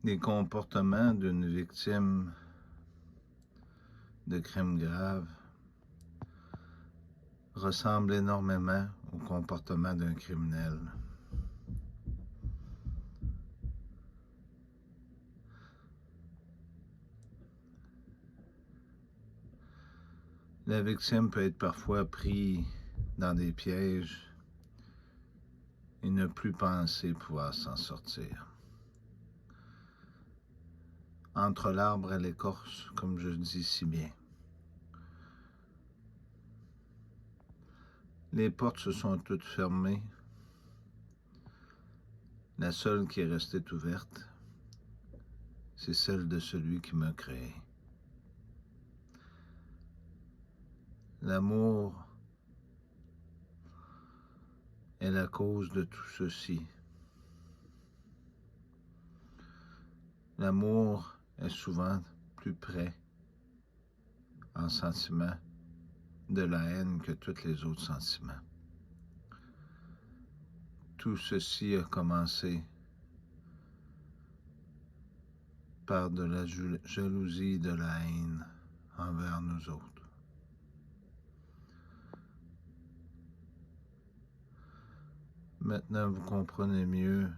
Les comportements d'une victime de crimes graves ressemblent énormément au comportement d'un criminel. La victime peut être parfois prise dans des pièges et ne plus penser pouvoir s'en sortir. Entre l'arbre et l'écorce, comme je dis si bien. Les portes se sont toutes fermées. La seule qui est restée ouverte, c'est celle de celui qui m'a créé. L'amour est la cause de tout ceci. L'amour est souvent plus près en sentiment de la haine que tous les autres sentiments. Tout ceci a commencé par de la jalousie, de la haine envers nous autres. Maintenant, vous comprenez mieux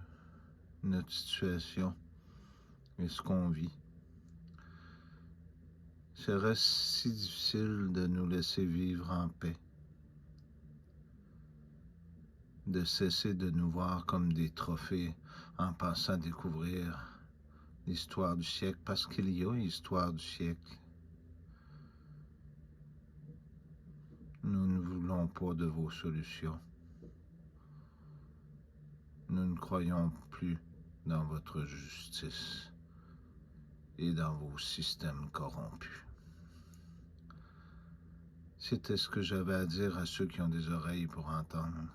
notre situation et ce qu'on vit. Serait si difficile de nous laisser vivre en paix, de cesser de nous voir comme des trophées en pensant à découvrir l'histoire du siècle, parce qu'il y a une histoire du siècle. Nous ne voulons pas de vos solutions. Nous ne croyons plus dans votre justice et dans vos systèmes corrompus. C'était ce que j'avais à dire à ceux qui ont des oreilles pour entendre.